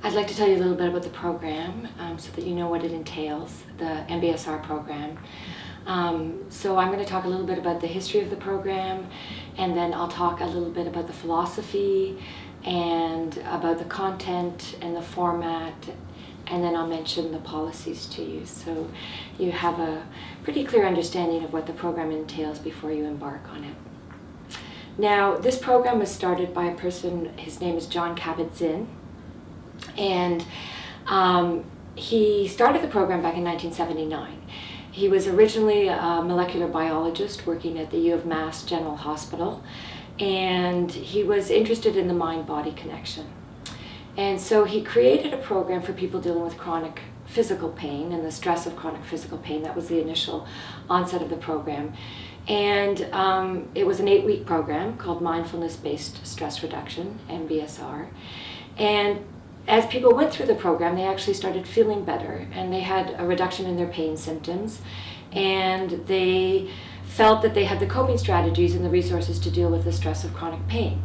I'd like to tell you a little bit about the program so that you know what it entails, the MBSR program. So I'm going to talk a little bit about the history of the program, and then I'll talk a little bit about the philosophy and about the content and the format, and then I'll mention the policies to you so you have a pretty clear understanding of what the program entails before you embark on it. Now, this program was started by a person, his name is John Kabat-Zinn, and he started the program back in 1979. He was originally a molecular biologist working at the U of Mass General Hospital, and he was interested in the mind-body connection. And so he created a program for people dealing with chronic physical pain and the stress of chronic physical pain. That was the initial onset of the program. And it was an 8-week program called Mindfulness Based Stress Reduction, MBSR. And as people went through the program, they actually started feeling better, and they had a reduction in their pain symptoms, and they felt that they had the coping strategies and the resources to deal with the stress of chronic pain.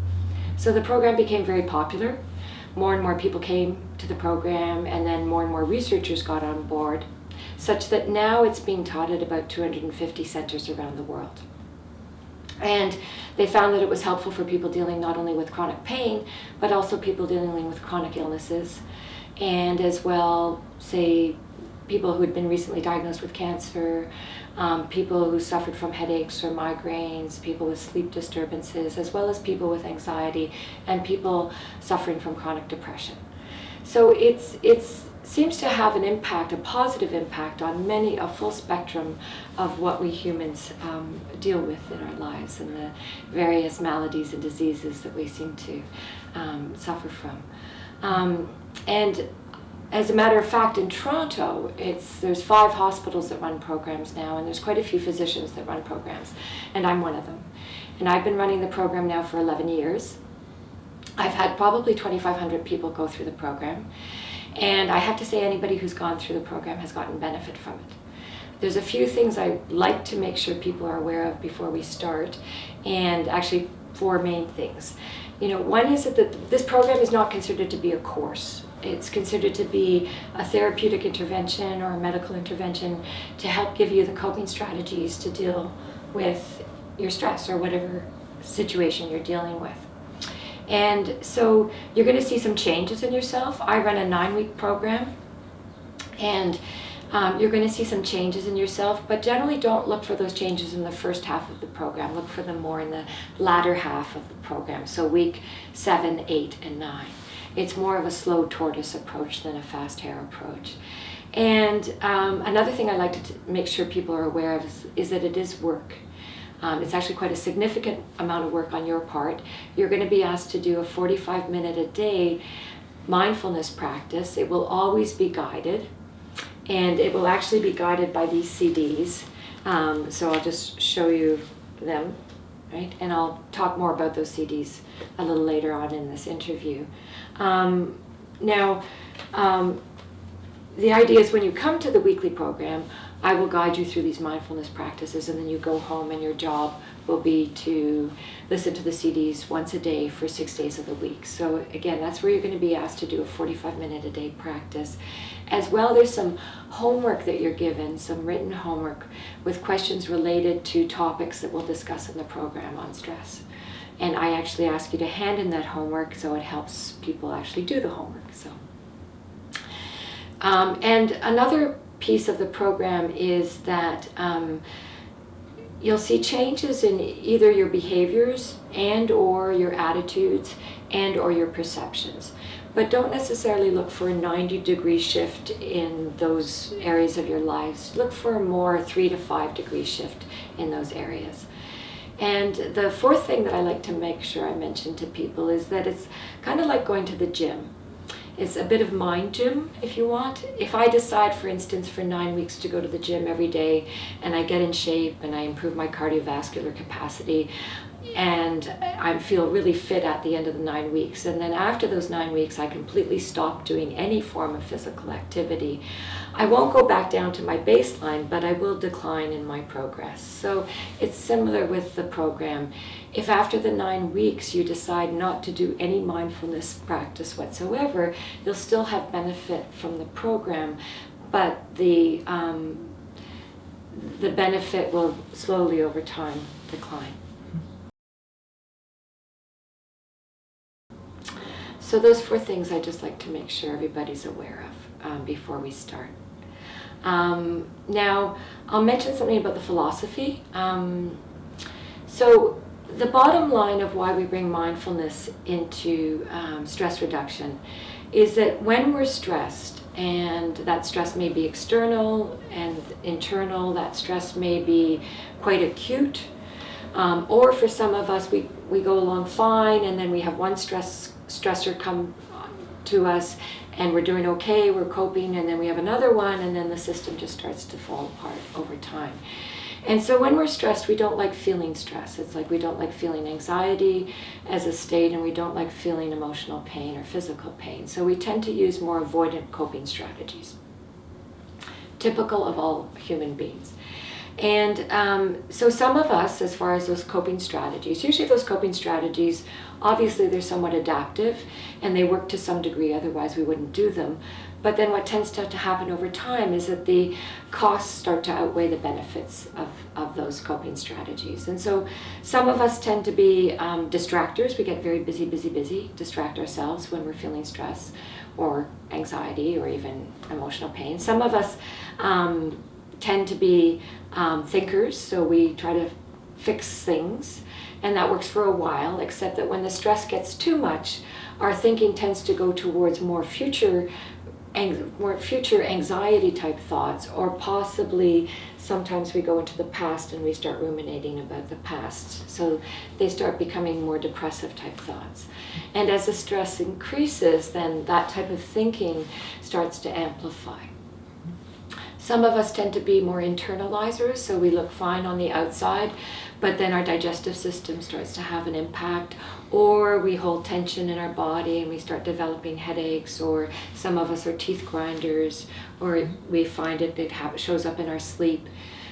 So the program became very popular. More and more people came to the program, and then more and more researchers got on board, such that now it's being taught at about 250 centers around the world. And they found that it was helpful for people dealing not only with chronic pain, but also people dealing with chronic illnesses, and as well, say, people who had been recently diagnosed with cancer, people who suffered from headaches or migraines, people with sleep disturbances, as well as people with anxiety, and people suffering from chronic depression. So it seems to have an impact, a positive impact on a full spectrum of what we humans deal with in our lives and the various maladies and diseases that we seem to suffer from. And as a matter of fact, in Toronto, there's 5 hospitals that run programs now, and there's quite a few physicians that run programs, and I'm one of them. And I've been running the program now for 11 years. I've had probably 2,500 people go through the program, and I have to say anybody who's gone through the program has gotten benefit from it. There's a few things I like to make sure people are aware of before we start, and actually 4 main things. One is that this program is not considered to be a course. It's considered to be a therapeutic intervention or a medical intervention to help give you the coping strategies to deal with your stress or whatever situation you're dealing with. And so you're going to see some changes in yourself. I run a 9-week program, and you're going to see some changes in yourself, but generally don't look for those changes in the first half of the program. Look for them more in the latter half of the program, so week 7, 8, and 9. It's more of a slow tortoise approach than a fast hare approach. And another thing I like to make sure people are aware of is that it is work. It's actually quite a significant amount of work on your part. You're going to be asked to do a 45-minute a day mindfulness practice. It will always be guided, and it will actually be guided by these CDs. So I'll just show you them, right? And I'll talk more about those CDs a little later on in this interview. The idea is when you come to the weekly program, I will guide you through these mindfulness practices, and then you go home and your job will be to listen to the CDs once a day for 6 days of the week. So again, that's where you're going to be asked to do a 45-minute a day practice. As well, there's some homework that you're given, some written homework with questions related to topics that we'll discuss in the program on stress. And I actually ask you to hand in that homework, so it helps people actually do the homework. And another piece of the program is that you'll see changes in either your behaviors and or your attitudes and or your perceptions. But don't necessarily look for a 90-degree shift in those areas of your lives. Look for a more 3 to 5 degree shift in those areas. And the 4th thing that I like to make sure I mention to people is that it's kind of like going to the gym. It's a bit of mind gym, if you want. If I decide, for instance, for 9 weeks to go to the gym every day, and I get in shape and I improve my cardiovascular capacity, and I feel really fit at the end of the 9 weeks. And then after those 9 weeks, I completely stop doing any form of physical activity. I won't go back down to my baseline, but I will decline in my progress. So it's similar with the program. If after the 9 weeks you decide not to do any mindfulness practice whatsoever, you'll still have benefit from the program, but the benefit will slowly over time decline. So those 4 things I just like to make sure everybody's aware of before we start. Now, I'll mention something about the philosophy. So the bottom line of why we bring mindfulness into stress reduction is that when we're stressed, and that stress may be external and internal, that stress may be quite acute, or for some of us, we go along fine, and then we have one stressor come to us and we're doing okay, we're coping, and then we have another one, and then the system just starts to fall apart over time. And so when we're stressed, we don't like feeling stress. It's like we don't like feeling anxiety as a state, and we don't like feeling emotional pain or physical pain. So we tend to use more avoidant coping strategies, typical of all human beings. And so some of us, as far as those coping strategies, usually those coping strategies, obviously they're somewhat adaptive and they work to some degree, otherwise we wouldn't do them. But then what tends to happen over time is that the costs start to outweigh the benefits of those coping strategies. And so some of us tend to be distractors. We get very busy, distract ourselves when we're feeling stress or anxiety or even emotional pain. Some of us tend to be thinkers, so we try to fix things, and that works for a while, except that when the stress gets too much, our thinking tends to go towards more future anxiety type thoughts, or possibly sometimes we go into the past and we start ruminating about the past. So they start becoming more depressive type thoughts. And as the stress increases, then that type of thinking starts to amplify. Some of us tend to be more internalizers, so we look fine on the outside, but then our digestive system starts to have an impact, or we hold tension in our body and we start developing headaches, or some of us are teeth grinders, or we find it shows up in our sleep.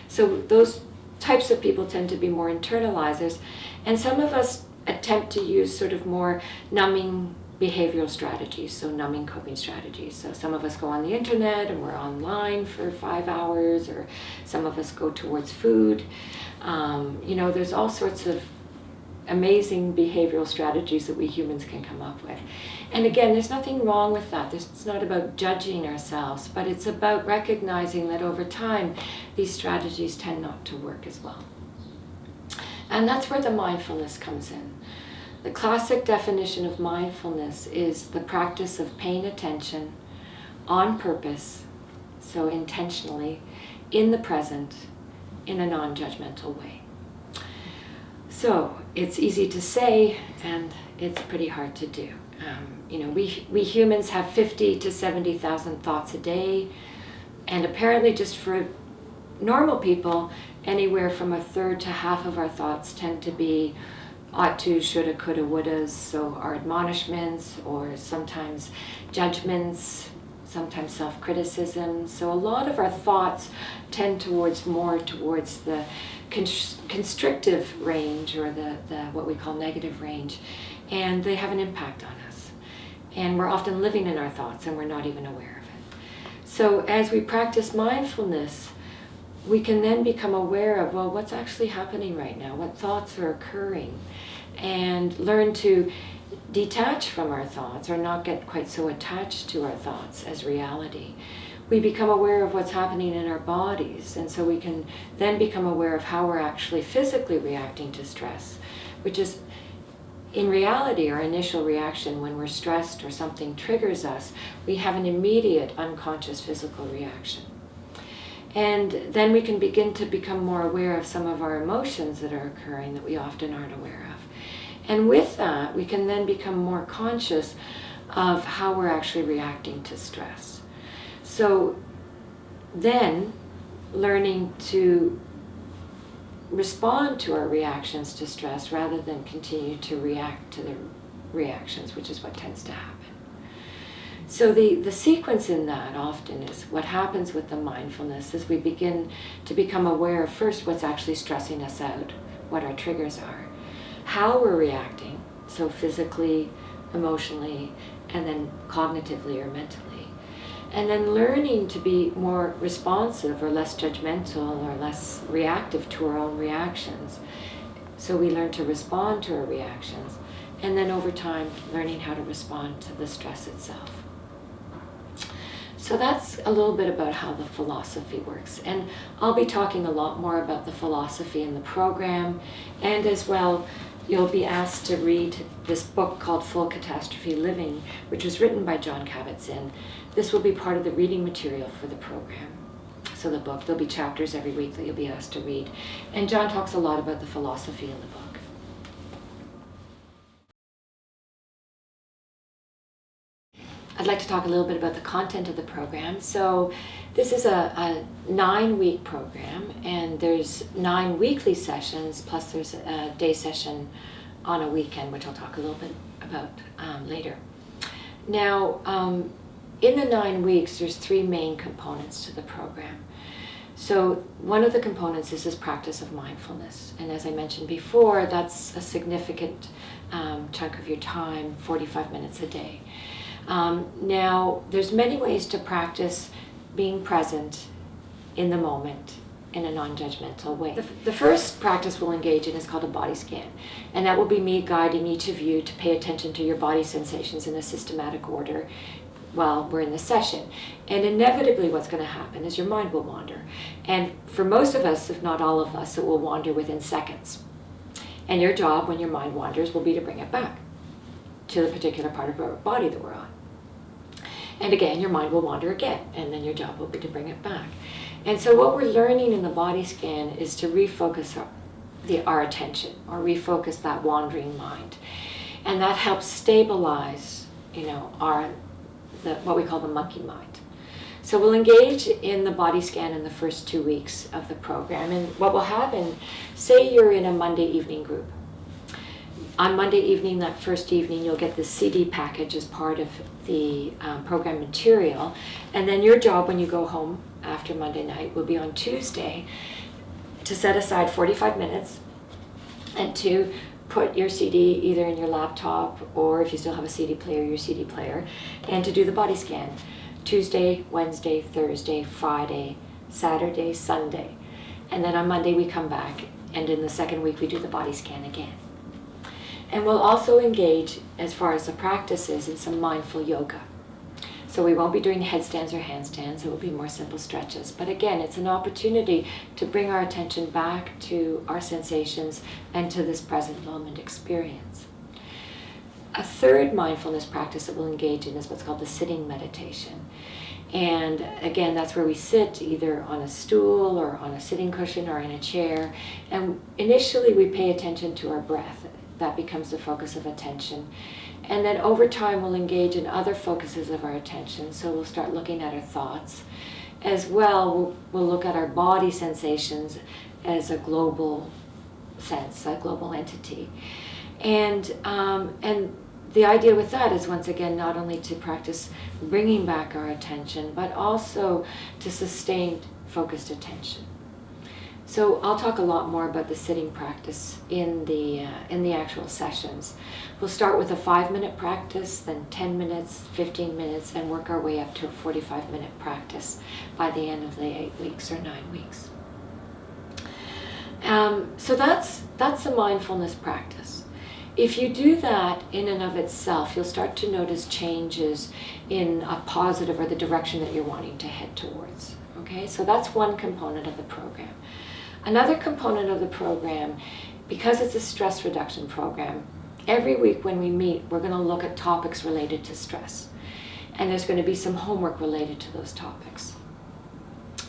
So those types of people tend to be more internalizers, and some of us attempt to use sort of more numbing behavioral strategies, so numbing coping strategies. So some of us go on the internet and we're online for 5 hours, or some of us go towards food. There's all sorts of amazing behavioral strategies that we humans can come up with. And again, there's nothing wrong with that. It's not about judging ourselves, but it's about recognizing that over time, these strategies tend not to work as well. And that's where the mindfulness comes in. The classic definition of mindfulness is the practice of paying attention on purpose, so intentionally, in the present, in a non-judgmental way. So it's easy to say, and it's pretty hard to do. We humans have 50 to 70,000 thoughts a day, and apparently just for normal people, anywhere from a third to half of our thoughts tend to be ought to, shoulda, coulda, wouldas, so our admonishments, or sometimes judgments, sometimes self-criticism. So a lot of our thoughts tend more towards the constrictive range, or the what we call negative range, and they have an impact on us. And we're often living in our thoughts and we're not even aware of it. So as we practice mindfulness, we can then become aware of, well, what's actually happening right now? What thoughts are occurring? And learn to detach from our thoughts, or not get quite so attached to our thoughts as reality. We become aware of what's happening in our bodies, and so we can then become aware of how we're actually physically reacting to stress, which is in reality our initial reaction when we're stressed or something triggers us. We have an immediate unconscious physical reaction. And then we can begin to become more aware of some of our emotions that are occurring that we often aren't aware of. And with that, we can then become more conscious of how we're actually reacting to stress. So then learning to respond to our reactions to stress rather than continue to react to the reactions, which is what tends to happen. So the sequence in that often is what happens with the mindfulness is we begin to become aware of first what's actually stressing us out, what our triggers are, how we're reacting, so physically, emotionally, and then cognitively or mentally. And then learning to be more responsive or less judgmental or less reactive to our own reactions. So we learn to respond to our reactions, and then over time learning how to respond to the stress itself. So that's a little bit about how the philosophy works. And I'll be talking a lot more about the philosophy in the program, and as well you'll be asked to read this book called Full Catastrophe Living, which was written by Jon Kabat-Zinn. This will be part of the reading material for the program. So the book, there'll be chapters every week that you'll be asked to read. And Jon talks a lot about the philosophy in the book. I'd like to talk a little bit about the content of the program. So this is a 9-week program, and there's 9 weekly sessions, plus there's a day session on a weekend, which I'll talk a little bit about later. Now, in the 9 weeks, there's 3 main components to the program. So one of the components is this practice of mindfulness. And as I mentioned before, that's a significant chunk of your time, 45 minutes a day. Now, there's many ways to practice being present in the moment in a non-judgmental way. The first practice we'll engage in is called a body scan, and that will be me guiding each of you to pay attention to your body sensations in a systematic order while we're in the session. And inevitably what's going to happen is your mind will wander. And for most of us, if not all of us, it will wander within seconds. And your job when your mind wanders will be to bring it back to the particular part of our body that we're on. And again, your mind will wander again, and then your job will be to bring it back. And so what we're learning in the body scan is to refocus our attention, or refocus that wandering mind. And that helps stabilize, what we call the monkey mind. So we'll engage in the body scan in the first 2 weeks of the program. And what will happen, say you're in a Monday evening group. On Monday evening, that first evening, you'll get the CD package as part of the program material. And then your job when you go home after Monday night will be on Tuesday to set aside 45 minutes and to put your CD either in your laptop, or if you still have a CD player, your CD player, and to do the body scan. Tuesday, Wednesday, Thursday, Friday, Saturday, Sunday. And then on Monday we come back, and in the second week we do the body scan again. And we'll also engage, as far as the practice is, in some mindful yoga. So we won't be doing headstands or handstands, it will be more simple stretches. But again, it's an opportunity to bring our attention back to our sensations and to this present moment experience. A third mindfulness practice that we'll engage in is what's called the sitting meditation. And again, that's where we sit either on a stool or on a sitting cushion or in a chair. And initially we pay attention to our breath. That becomes the focus of attention. And then over time we'll engage in other focuses of our attention. So we'll start looking at our thoughts. As well, we'll look at our body sensations as a global sense, a global entity. And the idea with that is, once again, not only to practice bringing back our attention, but also to sustain focused attention. So I'll talk a lot more about the sitting practice in the actual sessions. We'll start with a 5-minute practice, then 10 minutes, 15 minutes, and work our way up to a 45-minute practice by the end of the 8 weeks or 9 weeks. So that's the mindfulness practice. If you do that in and of itself, you'll start to notice changes in a positive or the direction that you're wanting to head towards. Okay, so that's one component of the program. Another component of the program, because it's a stress reduction program, every week when we meet, we're going to look at topics related to stress. And there's going to be some homework related to those topics.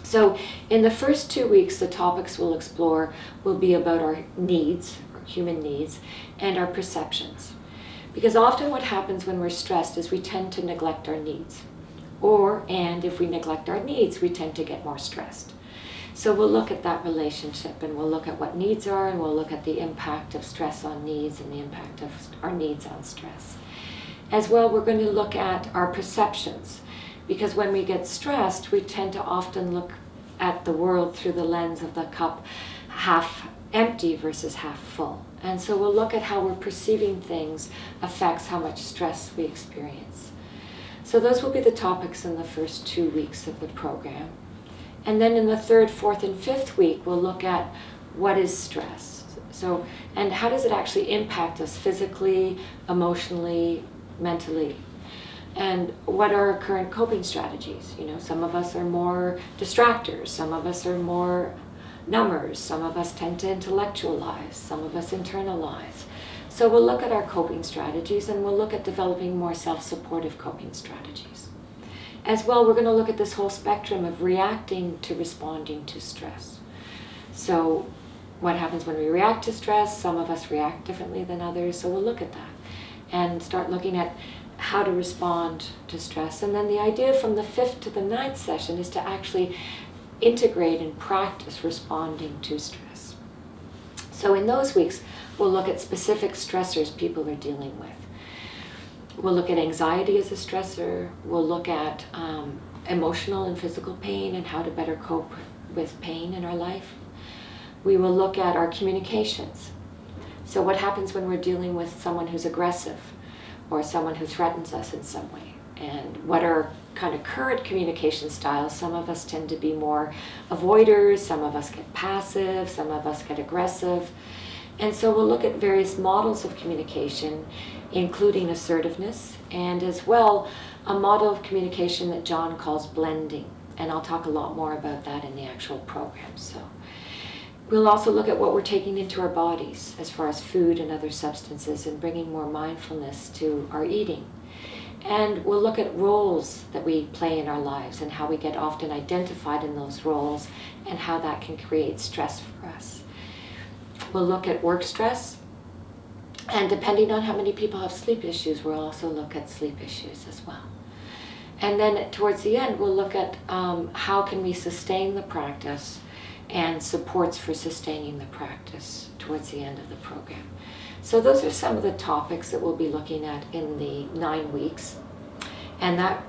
So in the first 2 weeks, the topics we'll explore will be about our needs, our human needs, and our perceptions. Because often what happens when we're stressed is we tend to neglect our needs. And if we neglect our needs, we tend to get more stressed. So we'll look at that relationship, and we'll look at what needs are, and we'll look at the impact of stress on needs and the impact of our needs on stress. As well, we're going to look at our perceptions, because when we get stressed, we tend to often look at the world through the lens of the cup half empty versus half full. And so we'll look at how we're perceiving things affects how much stress we experience. So those will be the topics in the first 2 weeks of the program. And then in the third, fourth, and fifth week, we'll look at what is stress. So, and how does it actually impact us physically, emotionally, mentally? And what are our current coping strategies? You know, some of us are more distractors, some of us are more numbers, some of us tend to intellectualize, some of us internalize. So we'll look at our coping strategies, and we'll look at developing more self-supportive coping strategies. As well, we're going to look at this whole spectrum of reacting to responding to stress. So what happens when we react to stress? Some of us react differently than others, so we'll look at that and start looking at how to respond to stress. And then the idea from the 5th to the 9th session is to actually integrate and practice responding to stress. So in those weeks, we'll look at specific stressors people are dealing with. We'll look at anxiety as a stressor. We'll look at emotional and physical pain and how to better cope with pain in our life. We will look at our communications. So what happens when we're dealing with someone who's aggressive or someone who threatens us in some way? And what are kind of current communication styles? Some of us tend to be more avoiders, some of us get passive, some of us get aggressive. And so we'll look at various models of communication, including assertiveness, and as well a model of communication that John calls blending. And I'll talk a lot more about that in the actual program. So we'll also look at what we're taking into our bodies as far as food and other substances, and bringing more mindfulness to our eating. And we'll look at roles that we play in our lives and how we get often identified in those roles and how that can create stress for us. We'll look at work stress, and depending on how many people have sleep issues, we'll also look at sleep issues as well. And then towards the end, we'll look at how can we sustain the practice and supports for sustaining the practice towards the end of the program. So those are some of the topics that we'll be looking at in the 9 weeks, and that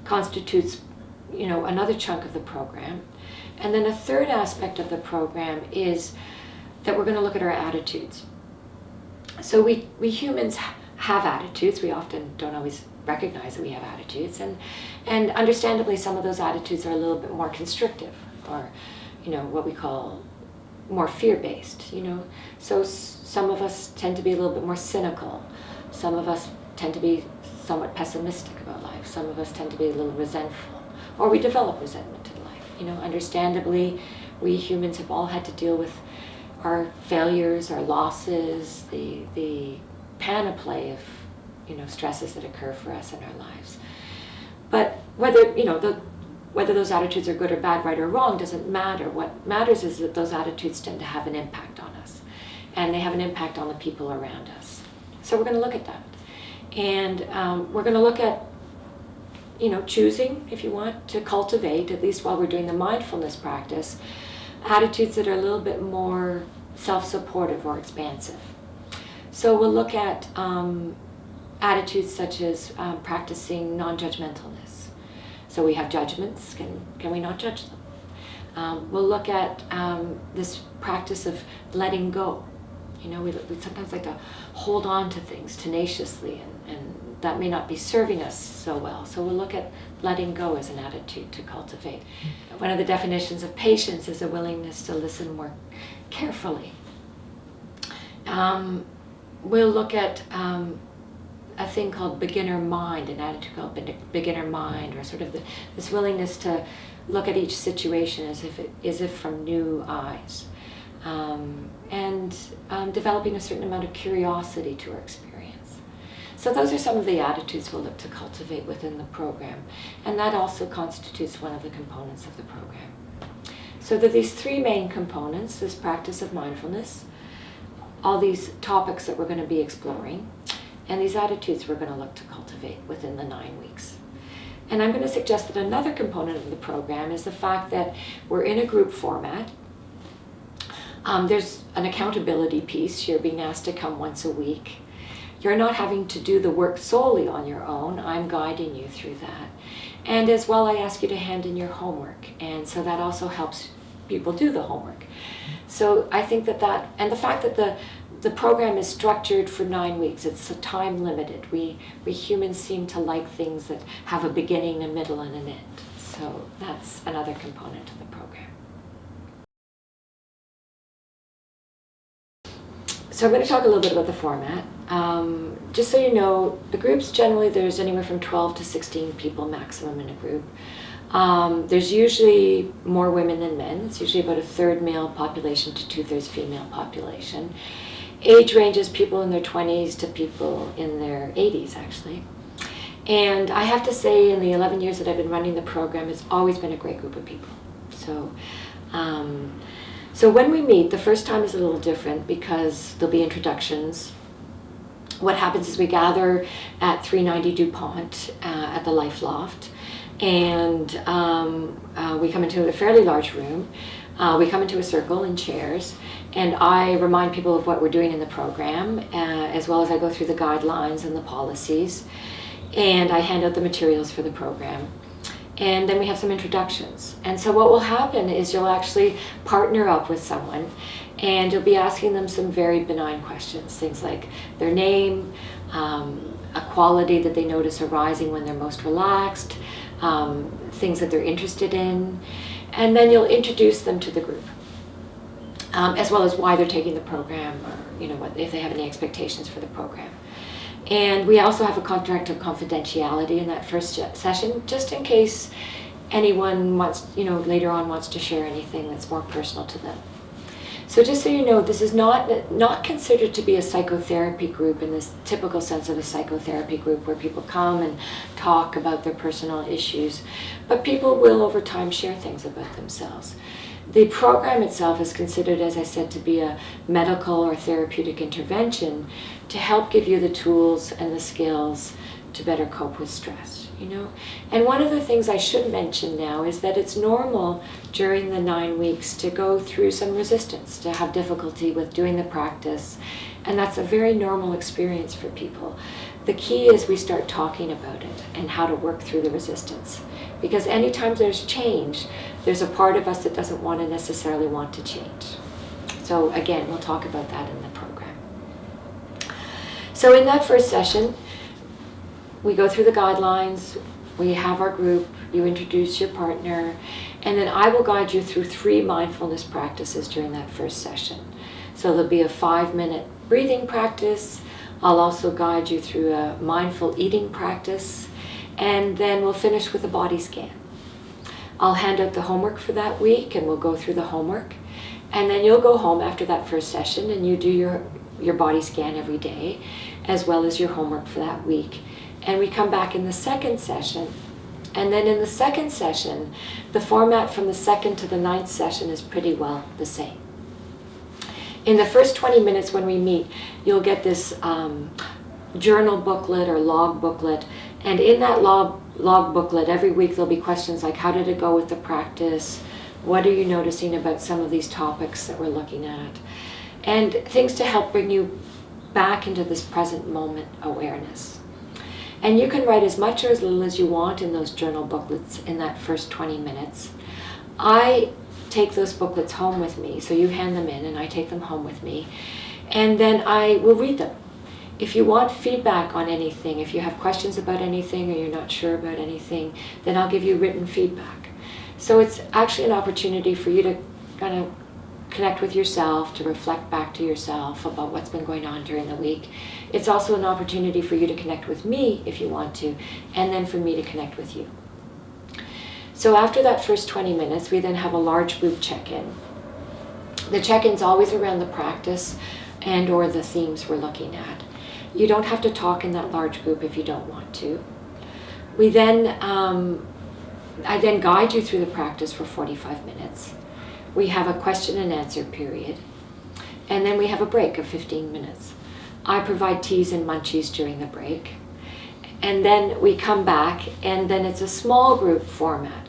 constitutes, you know, another chunk of the program. And then a third aspect of the program is that we're going to look at our attitudes. So we humans have attitudes. We often don't always recognize that we have attitudes, and understandably some of those attitudes are a little bit more constrictive, or, you know, what we call more fear-based, you know. So some of us tend to be a little bit more cynical. Some of us tend to be somewhat pessimistic about life. Some of us tend to be a little resentful, or we develop resentment in life. You know, understandably, we humans have all had to deal with our failures, our losses, the panoply of, you know, stresses that occur for us in our lives. But whether, you know, whether those attitudes are good or bad, right or wrong, doesn't matter. What matters is that those attitudes tend to have an impact on us, and they have an impact on the people around us. So we're going to look at that. And we're going to look at, you know, choosing, if you want, to cultivate, at least while we're doing the mindfulness practice, attitudes that are a little bit more self-supportive or expansive. So we'll look at attitudes such as practicing non-judgmentalness. So we have judgments, can we not judge them? We'll look at this practice of letting go. You know, we sometimes like to hold on to things tenaciously, and that may not be serving us so well. So we'll look at letting go as an attitude to cultivate. One of the definitions of patience is a willingness to listen more carefully. We'll look at a thing called beginner mind, an attitude called beginner mind, or sort of this willingness to look at each situation as if from new eyes, and developing a certain amount of curiosity to our experience. So those are some of the attitudes we'll look to cultivate within the program, and that also constitutes one of the components of the program. So there are these 3 main components: this practice of mindfulness, all these topics that we're going to be exploring, and these attitudes we're going to look to cultivate within the 9 weeks. And I'm going to suggest that another component of the program is the fact that we're in a group format. There's an accountability piece. You're being asked to come once a week. You're not having to do the work solely on your own. I'm guiding you through that. And as well, I ask you to hand in your homework. And so that also helps people do the homework. So I think that, and the fact that the program is structured for 9 weeks, it's time limited. We humans seem to like things that have a beginning, a middle, and an end. So that's another component of the program. So I'm going to talk a little bit about the format. Just so you know, the groups generally, there's anywhere from 12 to 16 people maximum in a group. There's usually more women than men. It's usually about 1/3 male population to 2/3 female population. Age ranges people in their 20s to people in their 80s, actually. And I have to say, in the 11 years that I've been running the program, it's always been a great group of people. So when we meet, the first time is a little different because there'll be introductions. What happens is we gather at 390 DuPont at the Life Loft, and we come into a fairly large room. We come into a circle in chairs, and I remind people of what we're doing in the program, as well as I go through the guidelines and the policies, and I hand out the materials for the program. And then we have some introductions. And so what will happen is you'll actually partner up with someone, and you'll be asking them some very benign questions, things like their name, a quality that they notice arising when they're most relaxed, things that they're interested in, and then you'll introduce them to the group, as well as why they're taking the program, or if they have any expectations for the program. And we also have a contract of confidentiality in that first session, just in case anyone wants, later on wants to share anything that's more personal to them. So just so you know, this is not considered to be a psychotherapy group in this typical sense of a psychotherapy group where people come and talk about their personal issues, but people will over time share things about themselves. The program itself is considered, as I said, to be a medical or therapeutic intervention to help give you the tools and the skills to better cope with stress, And one of the things I should mention now is that it's normal during the 9 weeks to go through some resistance, to have difficulty with doing the practice, and that's a very normal experience for people. The key is we start talking about it and how to work through the resistance. Because anytime there's change, there's a part of us that doesn't necessarily want to change. So again, we'll talk about that in the program. So in that first session, we go through the guidelines, we have our group, you introduce your partner, and then I will guide you through 3 mindfulness practices during that first session. So there'll be a 5-minute breathing practice. I'll also guide you through a mindful eating practice, and then we'll finish with a body scan. I'll hand out the homework for that week, and we'll go through the homework, and then you'll go home after that first session and you do your body scan every day, as well as your homework for that week. And we come back in the second session, and then in the second session, the format from the 2nd to the 9th session is pretty well the same. In the first 20 minutes when we meet, you'll get this journal booklet or log booklet, and in that log booklet every week there'll be questions like, how did it go with the practice? What are you noticing about some of these topics that we're looking at? And things to help bring you back into this present moment awareness. And you can write as much or as little as you want in those journal booklets in that first 20 minutes. I take those booklets home with me, so you hand them in and I take them home with me, and then I will read them. If you want feedback on anything, if you have questions about anything or you're not sure about anything, then I'll give you written feedback. So it's actually an opportunity for you to kind of connect with yourself, to reflect back to yourself about what's been going on during the week. It's also an opportunity for you to connect with me if you want to, and then for me to connect with you. So after that first 20 minutes, we then have a large group check-in. The check-in's always around the practice and or the themes we're looking at. You don't have to talk in that large group if you don't want to. We then, I then guide you through the practice for 45 minutes. We have a question and answer period. And then we have a break of 15 minutes. I provide teas and munchies during the break. And then we come back, and then it's a small group format.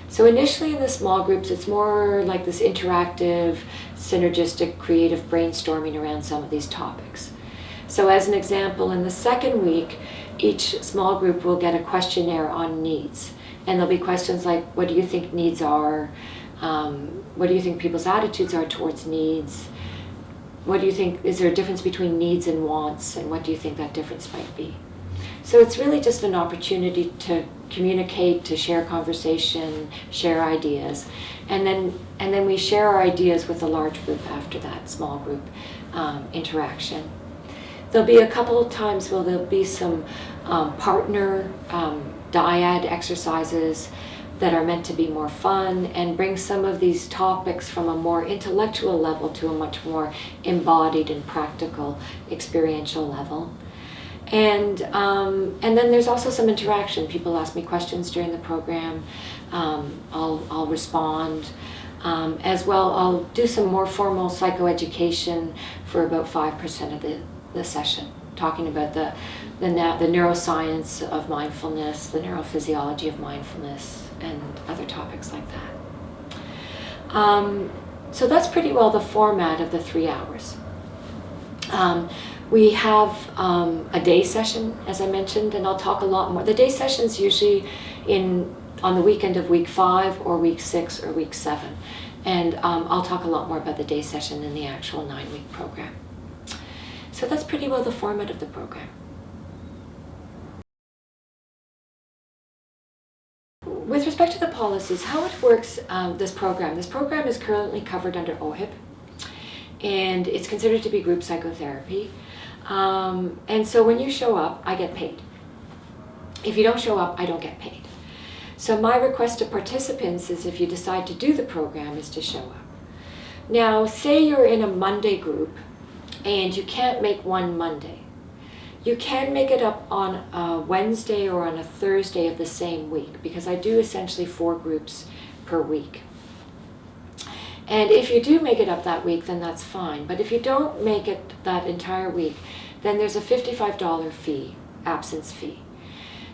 So initially in the small groups, it's more like this interactive, synergistic, creative brainstorming around some of these topics. So as an example, in the second week, each small group will get a questionnaire on needs. And there'll be questions like, what do you think needs are? What do you think people's attitudes are towards needs? What do you think, is there a difference between needs and wants? And what do you think that difference might be? So it's really just an opportunity to communicate, to share conversation, share ideas. And then we share our ideas with a large group after that small group interaction. There'll be a couple of times where there'll be some partner dyad exercises that are meant to be more fun and bring some of these topics from a more intellectual level to a much more embodied and practical experiential level. And then there's also some interaction. People ask me questions during the program. I'll respond. As well, I'll do some more formal psychoeducation for about 5% of the session, talking about the neuroscience of mindfulness, the neurophysiology of mindfulness, and other topics like that. So that's pretty well the format of the 3 hours. We have a day session, as I mentioned, and I'll talk a lot more. The day session's usually on the weekend of week 5 or week 6 or week 7. And I'll talk a lot more about the day session in the actual 9-week program. So that's pretty well the format of the program. With respect to the policies, how it works, this program is currently covered under OHIP, and it's considered to be group psychotherapy. And so when you show up, I get paid. If you don't show up, I don't get paid. So my request to participants is, if you decide to do the program, is to show up. Now, say you're in a Monday group and you can't make one Monday. You can make it up on a Wednesday or on a Thursday of the same week, because I do essentially 4 groups per week. And if you do make it up that week, then that's fine. But if you don't make it that entire week, then there's a $55 fee, absence fee.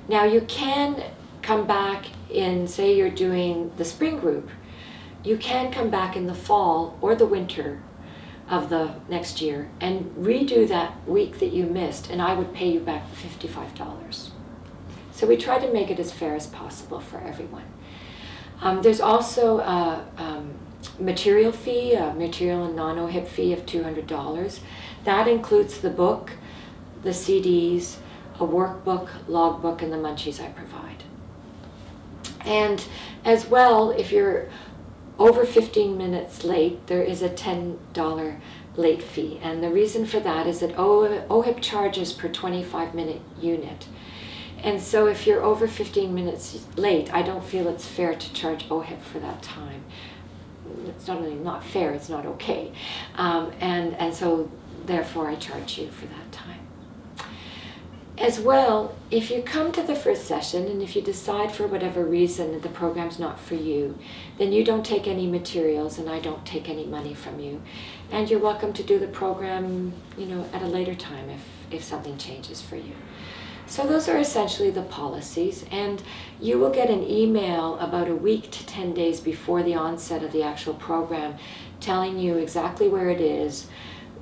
Now you can come back in, say you're doing the spring group, you can come back in the fall or the winter of the next year and redo that week that you missed, and I would pay you back the $55. So we try to make it as fair as possible for everyone. There's also a material fee, a material and non-OHIP fee of $200. That includes the book, the CDs, a workbook, logbook, and the munchies I provide. And as well, if you're over 15 minutes late, there is a $10 late fee. And the reason for that is that OHIP charges per 25-minute unit. And so if you're over 15 minutes late, I don't feel it's fair to charge OHIP for that time. It's not only not fair, it's not okay. And so therefore I charge you for that time. As well, if you come to the first session and if you decide for whatever reason that the program's not for you, then you don't take any materials and I don't take any money from you. And you're welcome to do the program, at a later time if something changes for you. So those are essentially the policies, and you will get an email about a week to 10 days before the onset of the actual program telling you exactly where it is,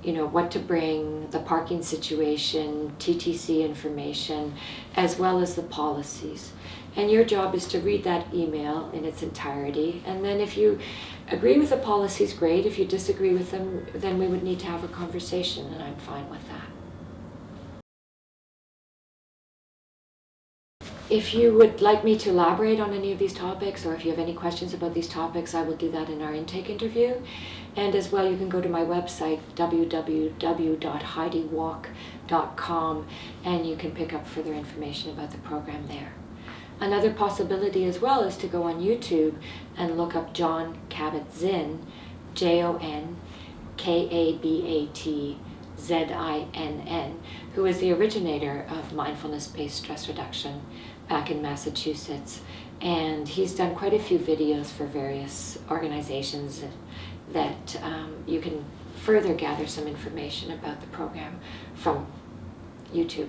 what to bring, the parking situation, TTC information, as well as the policies. And your job is to read that email in its entirety, and then if you agree with the policies, great. If you disagree with them, then we would need to have a conversation, and I'm fine with that. If you would like me to elaborate on any of these topics, or if you have any questions about these topics, I will do that in our intake interview. And as well, you can go to my website, www.heidywalk.com, and you can pick up further information about the program there. Another possibility as well is to go on YouTube and look up Jon Kabat-Zinn, JonKabatzinn, who is the originator of Mindfulness Based Stress Reduction back in Massachusetts. And he's done quite a few videos for various organizations that you can further gather some information about the program from YouTube.